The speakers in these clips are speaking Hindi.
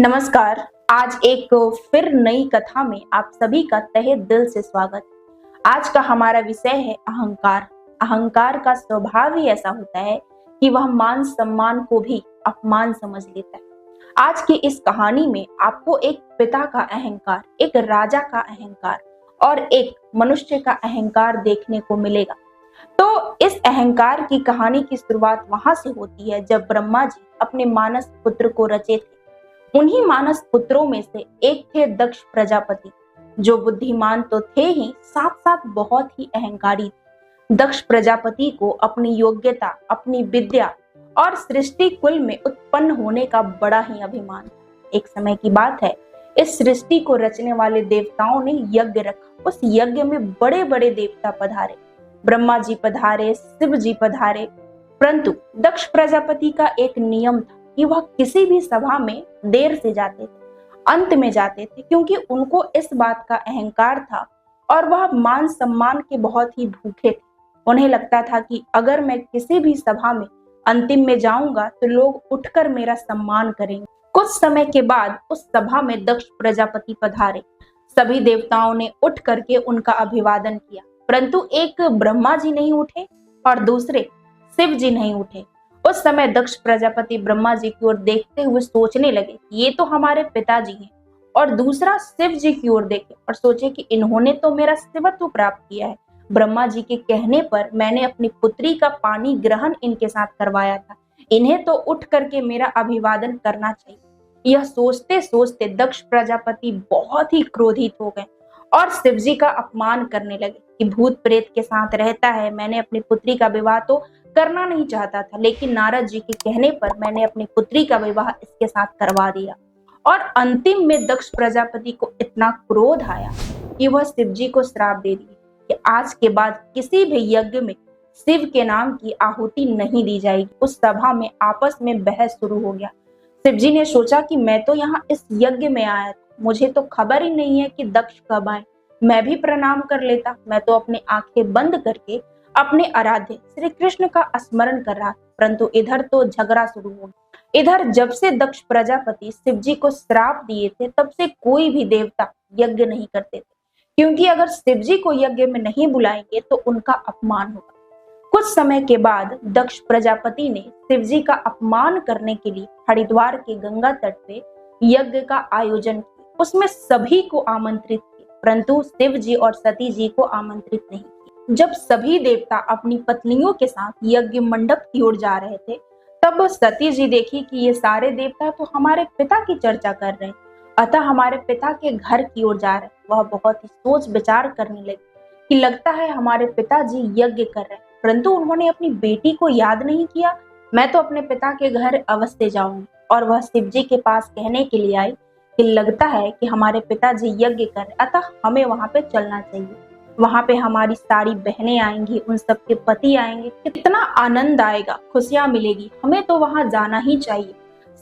नमस्कार। आज एक फिर नई कथा में आप सभी का तहे दिल से स्वागत। आज का हमारा विषय है अहंकार। अहंकार का स्वभाव ही ऐसा होता है कि वह मान सम्मान को भी अपमान समझ लेता है। आज की इस कहानी में आपको एक पिता का अहंकार, एक राजा का अहंकार और एक मनुष्य का अहंकार देखने को मिलेगा। तो इस अहंकार की कहानी की शुरुआत वहां से होती है जब ब्रह्मा जी अपने मानस पुत्र को रचे थे। उन्हीं मानस पुत्रों में से एक थे दक्ष प्रजापति, जो बुद्धिमान तो थे ही, साथ साथ बहुत ही अहंकारी थे। दक्ष प्रजापति को अपनी योग्यता, अपनी विद्या और सृष्टि कुल में उत्पन्न होने का बड़ा ही अभिमान था। एक समय की बात है, इस सृष्टि को रचने वाले देवताओं ने यज्ञ रखा। उस यज्ञ में बड़े बड़े देवता पधारे, ब्रह्मा जी पधारे, शिव जी पधारे, परंतु दक्ष प्रजापति का एक नियम था कि वह किसी भी सभा में देर से जाते थे, अंत में जाते थे, क्योंकि उनको इस बात का अहंकार था और वह मान सम्मान के बहुत ही भूखे थे। उन्हें लगता था कि अगर मैं किसी भी सभा में अंतिम में जाऊंगा तो लोग उठकर मेरा सम्मान करेंगे। कुछ समय के बाद उस सभा में दक्ष प्रजापति पधारे। सभी देवताओं ने उठ करके उनका अभिवादन किया, परंतु एक ब्रह्मा जी नहीं उठे और दूसरे शिव जी नहीं उठे। उस समय दक्ष प्रजापति ब्रह्मा जी की ओर देखते हुए सोचने लगे, ये तो हमारे पिताजी हैं, और दूसरा शिव जी की ओर देखे और सोचे कि इन्होंने तो मेरा शिवत्व प्राप्त किया है। ब्रह्मा जी के कहने पर मैंने अपनी पुत्री का पानी ग्रहण इनके साथ करवाया था, इन्हें तो उठ करके मेरा अभिवादन करना चाहिए। यह सोचते सोचते दक्ष प्रजापति बहुत ही क्रोधित हो गए और शिव जी का अपमान करने लगे कि भूत प्रेत के साथ रहता है, मैंने अपनी पुत्री का विवाह तो करना नहीं चाहता था, लेकिन नारद जी के कहने पर मैंने अपनी पुत्री का विवाह इसके साथ करवा दिया। और अंतिम में दक्ष प्रजापति को इतना क्रोध आया कि वह शिव जी को श्राप दे दिए कि आज के बाद किसी भी यज्ञ में शिव के नाम की आहुति नहीं दी जाएगी। उस सभा में आपस में बहस शुरू हो गया। शिव जी ने सोचा कि मैं तो यहाँ इस यज्ञ में आया था, मुझे तो खबर ही नहीं है कि दक्ष कब आए, मैं भी प्रणाम कर लेता। मैं तो अपने आंखें बंद करके अपने आराध्य श्री कृष्ण का स्मरण कर रहा, परंतु इधर तो झगड़ा शुरू हो गया। इधर जब से दक्ष प्रजापति शिव जी को श्राप दिए थे, तब से कोई भी देवता यज्ञ नहीं करते थे, क्योंकि अगर शिव जी को यज्ञ में नहीं बुलाएंगे तो उनका अपमान होगा। कुछ समय के बाद दक्ष प्रजापति ने शिव जी का अपमान करने के लिए हरिद्वार के गंगा तट पे यज्ञ का आयोजन किया। उसमें सभी को आमंत्रित किया, परंतु शिव जी और सती जी को आमंत्रित नहीं। जब सभी देवता अपनी पत्नियों के साथ यज्ञ मंडप की ओर जा रहे थे, तब सती जी देखी कि ये सारे देवता तो हमारे पिता की चर्चा कर रहे हैं, अतः हमारे पिता के घर की ओर जा रहे हैं। वह बहुत ही सोच विचार करने लगी कि लगता है हमारे पिताजी यज्ञ कर रहे हैं, परंतु उन्होंने अपनी बेटी को याद नहीं किया। मैं तो अपने पिता के घर अवश्य जाऊंगी। और वह शिव जी के पास कहने के लिए आई कि लगता है कि हमारे पिताजी यज्ञ कर रहे, अतः हमें वहां पे चलना चाहिए। वहां पे हमारी सारी बहनें आएंगी, उन सबके पति आएंगे, कितना आनंद आएगा, खुशियां मिलेगी, हमें तो वहां जाना ही चाहिए।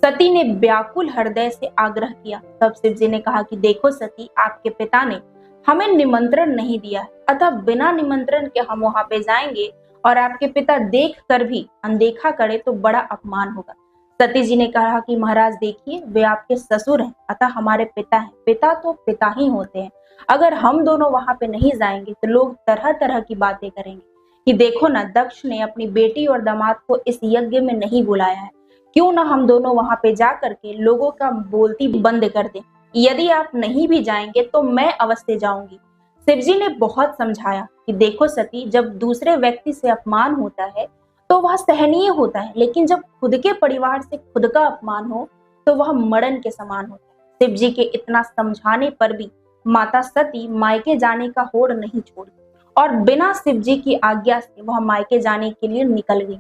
सती ने व्याकुल हृदय से आग्रह किया। तब शिव जी ने कहा कि देखो सती, आपके पिता ने हमें निमंत्रण नहीं दिया है, अतः बिना निमंत्रण के हम वहां पे जाएंगे और आपके पिता देख कर भी अनदेखा करे तो बड़ा अपमान होगा। सती जी ने कहा कि महाराज देखिए, वे आपके ससुर हैं, अतः हमारे पिता हैं, पिता तो पिता ही होते हैं। अगर हम दोनों वहां पे नहीं जाएंगे तो लोग तरह तरह की बातें करेंगे कि देखो ना, दक्ष ने अपनी बेटी और दामाद को इस यज्ञ में नहीं बुलाया है, क्यों ना हम दोनों वहां पे जा करके लोगों का बोलती बंद कर दें। यदि आप नहीं भी जाएंगे तो मैं अवश्य जाऊंगी। शिव जी ने बहुत समझाया कि देखो सती, जब दूसरे व्यक्ति से अपमान होता है तो वह सहनीय होता है, लेकिन जब खुद के परिवार से खुद का अपमान हो तो वह मरण के समान होता है। शिव जी के इतना समझाने पर भी माता सती मायके जाने का होड़ नहीं छोड़ी और बिना शिव जी की आज्ञा से वह मायके जाने के लिए निकल गई।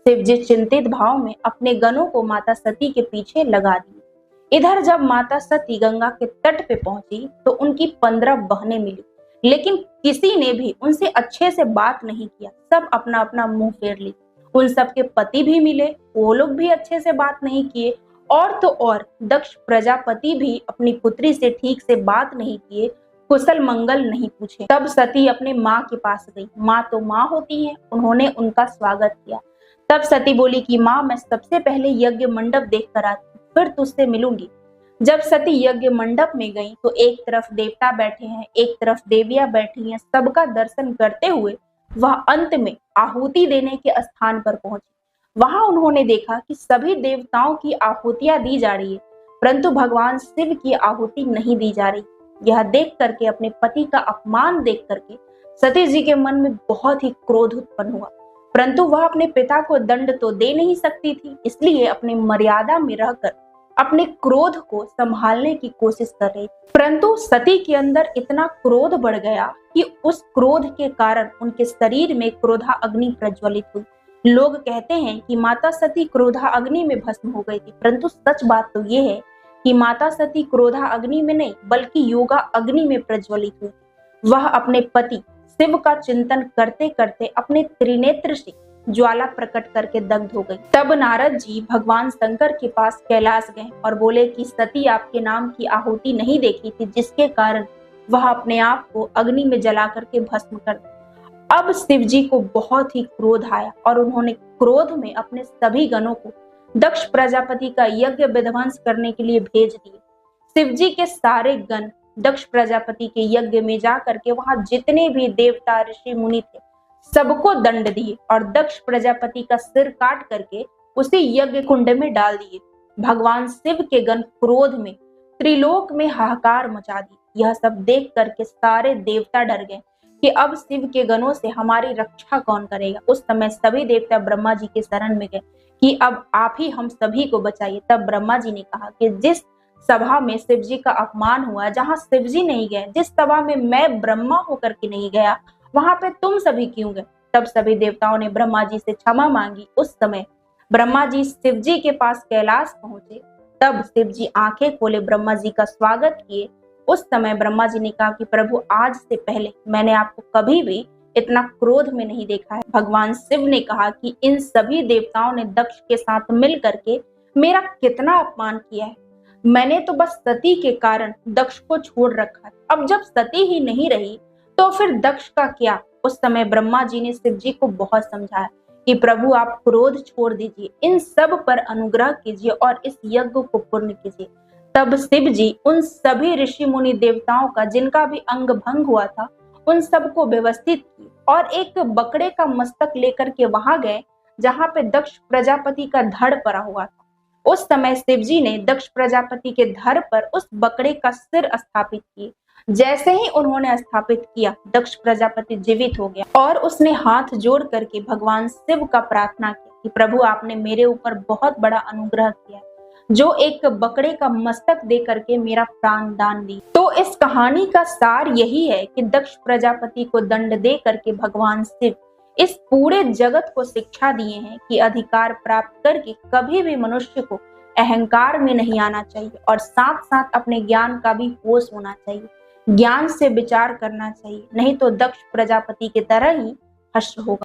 शिव जी चिंतित भाव में अपने गणों को माता सती के पीछे लगा दिए। इधर जब माता सती गंगा के तट पे पहुंची तो उनकी 15 बहनें मिली, लेकिन किसी ने भी उनसे अच्छे से बात नहीं किया, सब अपना अपना मुंह फेर ली। उन सबके पति भी मिले, वो लोग भी अच्छे से बात नहीं किए, और तो और दक्ष प्रजापति भी अपनी पुत्री से ठीक से बात नहीं किए, कुशल मंगल नहीं पूछे। तब सती अपने माँ के पास गई। माँ तो माँ होती है, उन्होंने उनका स्वागत किया। तब सती बोली कि माँ, मैं सबसे पहले यज्ञ मंडप देख कर आती, फिर तुझसे मिलूंगी। जब सती यज्ञ मंडप में गई तो एक तरफ देवता बैठे हैं, एक तरफ देवियां बैठी हैं। सबका दर्शन करते हुए वह अंत में आहुति देने के स्थान पर पहुंची। वहां उन्होंने देखा कि सभी देवताओं की आहुतियां दी जा रही है, परंतु भगवान शिव की आहुति नहीं दी जा रही। यह देख करके, अपने पति का अपमान देख करके सती जी के मन में बहुत ही क्रोध उत्पन्न हुआ, परंतु वह अपने पिता को दंड तो दे नहीं सकती थी, इसलिए अपनी मर्यादा में रहकर अपने क्रोध को संभालने की कोशिश कर रही। परंतु सती के अंदर इतना क्रोध बढ़ गया कि उस क्रोध के कारण उनके शरीर में क्रोधा अग्नि प्रज्वलित हुई। लोग कहते हैं कि माता सती क्रोधा अग्नि में भस्म हो गई थी, परंतु सच बात तो ये है कि माता सती क्रोधा अग्नि में नहीं बल्कि योगा अग्नि में प्रज्वलित हुई। वह अपने पति शिव का चिंतन करते करते अपने त्रिनेत्र से ज्वाला प्रकट करके दग्ध हो गई। तब नारद जी भगवान शंकर के पास कैलाश गए और बोले कि सती आपके नाम की आहुति नहीं देखी थी, जिसके कारण वह अपने आप को अग्नि में जला करके भस्म कर दी। अब शिव जी को बहुत ही क्रोध आया और उन्होंने क्रोध में अपने सभी गणों को दक्ष प्रजापति का यज्ञ विध्वंस करने के लिए भेज दिए। शिव जी के सारे गण दक्ष प्रजापति के यज्ञ में जा करके वहां जितने भी देवता ऋषि मुनि थे सबको दंड दिए और दक्ष प्रजापति का सिर काट करके उसी यज्ञ कुंड में डाल दिए। भगवान शिव के गण क्रोध में त्रिलोक में हाहाकार मचा दी। यह सब देख करके सारे देवता डर गए कि अब शिव के गणों से हमारी रक्षा कौन करेगा। उस समय सभी देवता ब्रह्मा जी के शरण में गए कि अब आप ही हम सभी को बचाइए। तब ब्रह्मा जी ने कहा कि जिस सभा में शिव जी का अपमान हुआ, जहां शिव जी नहीं गए, जिस सभा में मैं ब्रह्मा होकर के नहीं गया, वहां पे तुम सभी क्यों गए। तब सभी देवताओं ने ब्रह्मा जी से क्षमा मांगी। उस समय ब्रह्मा जी शिव जी के पास कैलाश पहुंचे। तब शिव जी आंखें खोले, ब्रह्मा जी का स्वागत किए। उस समय ब्रह्मा जी ने कहा कि प्रभु, आज से पहले मैंने आपको कभी भी इतना क्रोध में नहीं देखा है। भगवान शिव ने कहा कि इन सभी देवताओं ने दक्ष के साथ मिल करके मेरा कितना अपमान किया है। मैंने तो बस सती के कारण दक्ष को छोड़ रखा है। अब जब सती ही नहीं रही तो फिर दक्ष का क्या। उस समय ब्रह्मा जी ने शिव जी को बहुत समझाया कि प्रभु, आप क्रोध छोड़ दीजिए, इन सब पर अनुग्रह कीजिए और इस यज्ञ को पूर्ण कीजिए। तब शिव जी उन सभी ऋषि मुनि देवताओं का जिनका भी अंग भंग हुआ था उन सबको व्यवस्थित किए और एक बकरे का मस्तक लेकर के वहां गए जहां पे दक्ष प्रजापति का धड़ पड़ा हुआ था। उस समय शिव जी ने दक्ष प्रजापति के धड़ पर उस बकरे का सिर स्थापित किए। जैसे ही उन्होंने स्थापित किया, दक्ष प्रजापति जीवित हो गया और उसने हाथ जोड़ करके भगवान शिव का प्रार्थना की कि प्रभु, आपने मेरे ऊपर बहुत बड़ा अनुग्रह किया, जो एक बकरे का मस्तक दे करके मेरा प्राण दान दी। तो इस कहानी का सार यही है कि दक्ष प्रजापति को दंड दे करके भगवान शिव इस पूरे जगत को शिक्षा दिए हैं कि अधिकार प्राप्त करके कभी भी मनुष्य को अहंकार में नहीं आना चाहिए और साथ साथ अपने ज्ञान का भी होश होना चाहिए, ज्ञान से विचार करना चाहिए, नहीं तो दक्ष प्रजापति की तरह ही हश्र होगा।